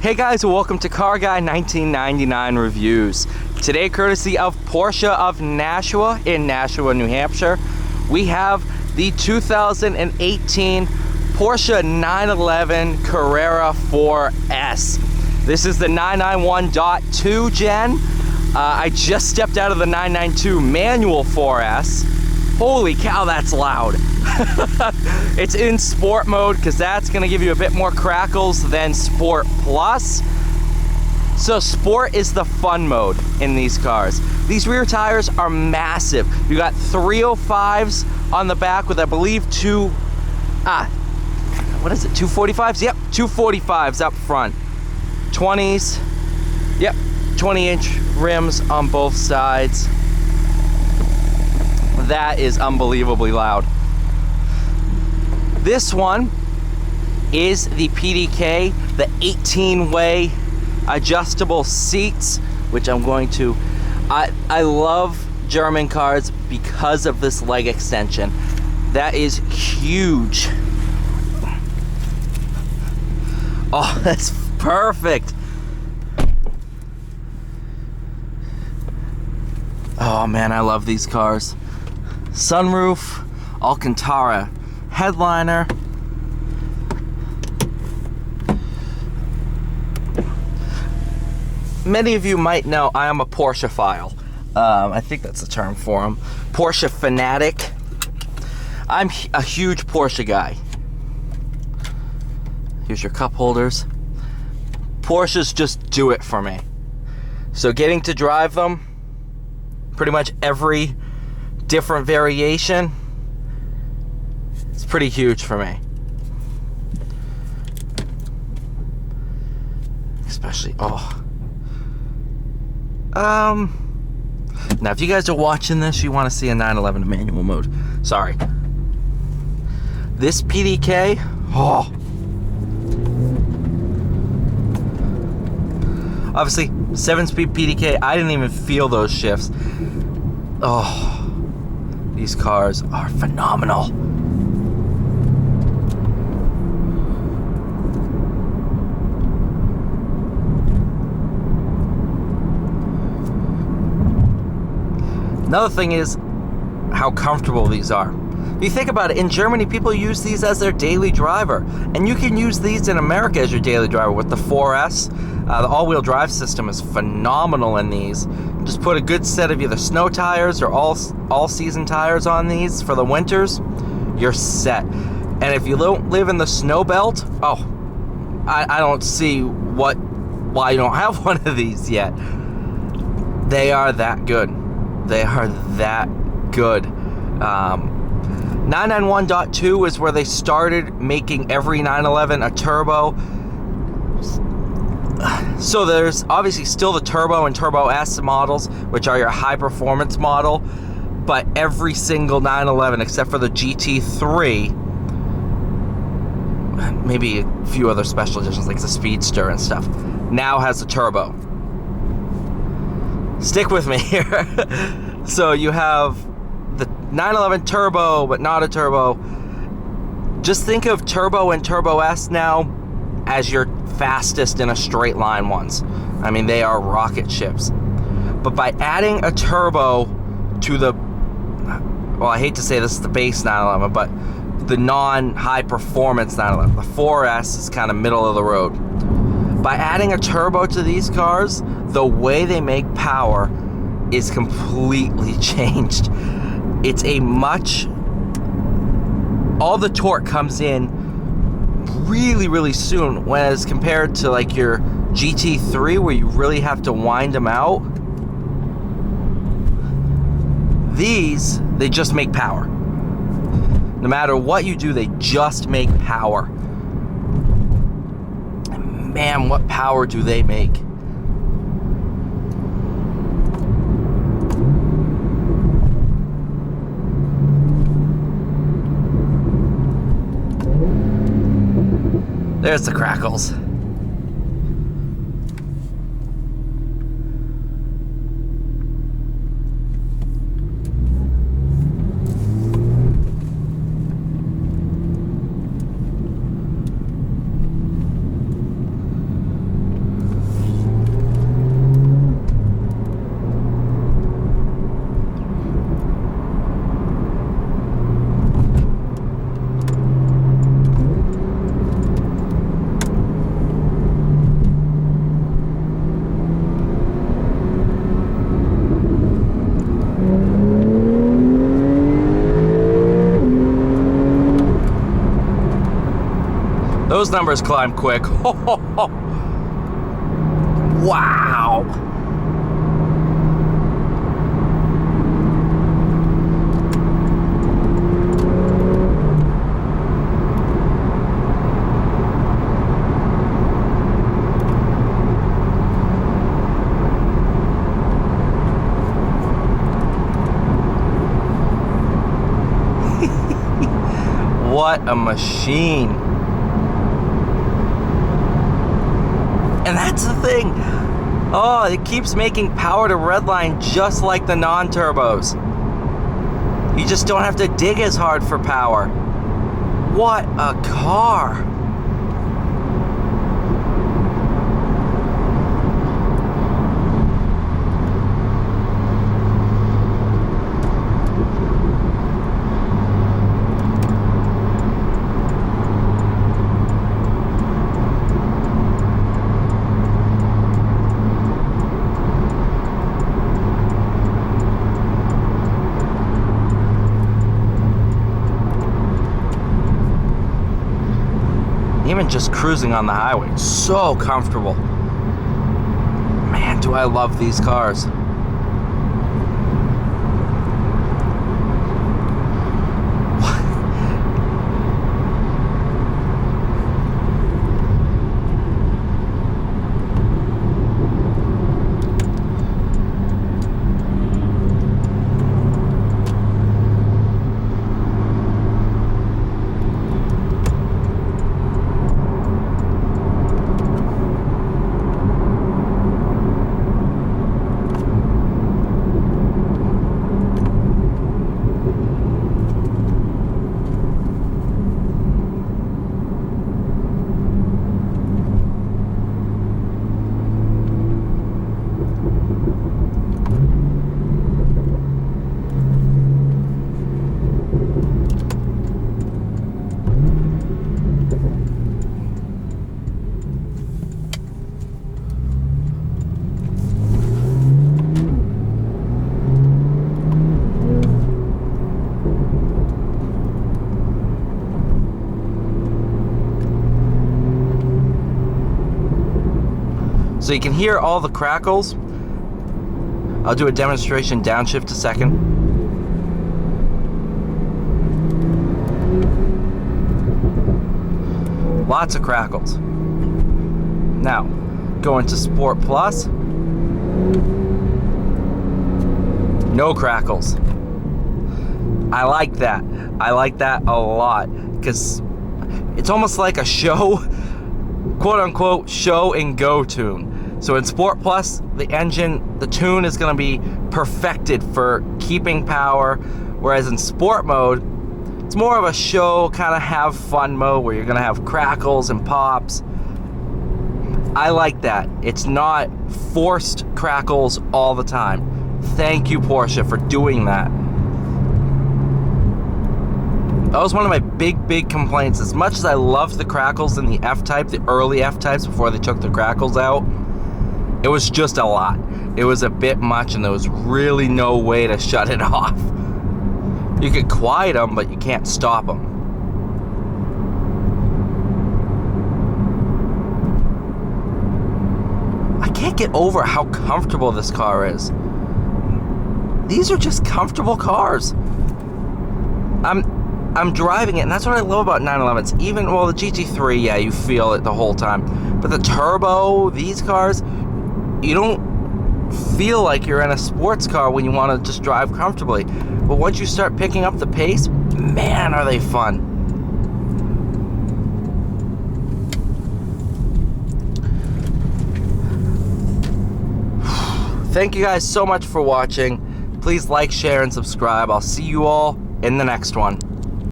Hey guys, welcome to Car Guy 1999 Reviews. Today, courtesy of Porsche of Nashua in Nashua, New Hampshire, we have the 2018 Porsche 911 Carrera 4S. This is the 991.2 gen. I just stepped out of the 992 manual 4S. Holy cow, that's loud. It's in sport mode because that's going to give you a bit more crackles than Sport Plus. So sport is the fun mode in these cars. These rear tires are massive. You got 305s on the back with, I believe, what is it, 245s? Yep, 245s up front. 20s, yep, 20-inch rims on both sides. That is unbelievably loud. This one is the PDK, the 18-way adjustable seats, which I'm going to... I love German cars because of this leg extension. That is huge. Oh, that's perfect. Oh man, I love these cars. Sunroof, Alcantara headliner. Many of you might know I am a Porsche-phile. I think that's the term for them. Porsche fanatic. I'm a huge Porsche guy. Here's your cup holders. Porsches just do it for me. So getting to drive them, pretty much every different variation, it's pretty huge for me. Especially, now if you guys are watching this, you want to see a 911 manual mode. Sorry. This PDK, obviously 7-speed PDK, I didn't even feel those shifts. These cars are phenomenal. Another thing is how comfortable these are. If you think about it, in Germany, people use these as their daily driver. And you can use these in America as your daily driver with the 4S. The all-wheel drive system is phenomenal in these. Just put a good set of either snow tires or all-season tires on these for the winters, you're set. And if you don't live in the snow belt, I don't see why you don't have one of these yet. They are that good. They are that good. 991.2 is where they started making every 911 a turbo. So there's obviously still the Turbo and Turbo S models, which are your high performance model, but every single 911 except for the GT3, maybe a few other special editions like the Speedster and stuff, now has a turbo. Stick with me here. So you have the 911 Turbo, but not a turbo. Just think of Turbo and Turbo S now as your fastest in a straight line ones. I mean, they are rocket ships. But by adding a turbo to the, well, I hate to say this is the base 911, but the non-high performance 911, the 4S is kind of middle of the road. By adding a turbo to these cars, the way they make power is completely changed. It's a all the torque comes in really, really soon, whereas compared to like your GT3 where you really have to wind them out, these, they just make power. No matter what you do, they just make power. And man, what power do they make? There's the crackles. those numbers climb quick. Wow. What a machine. And that's the thing. Oh, it keeps making power to redline just like the non-turbos. You just don't have to dig as hard for power. What a car. Even just cruising on the highway, it's so comfortable. Man, do I love these cars. So you can hear all the crackles. I'll do a demonstration downshift a second. Lots of crackles. Now, go into Sport Plus. No crackles. I like that. I like that a lot because it's almost like a show, quote unquote, show and go tune. So in Sport Plus, the engine, the tune is going to be perfected for keeping power, whereas in Sport mode, it's more of a show, kind of have fun mode where you're going to have crackles and pops. I like that. It's not forced crackles all the time. Thank you, Porsche, for doing that. That was one of my big complaints. As much as I loved the crackles in the F-Type, the early F-Types before they took the crackles out, it was just a lot. It was a bit much and there was really no way to shut it off. You could quiet them, but you can't stop them. I can't get over how comfortable this car is. These are just comfortable cars. I'm driving it, and that's what I love about 911s. Even, well, the GT3, yeah, you feel it the whole time. But the turbo, these cars, you don't feel like you're in a sports car when you want to just drive comfortably. But once you start picking up the pace, man, are they fun. Thank you guys so much for watching. Please like, share, and subscribe. I'll see you all in the next one.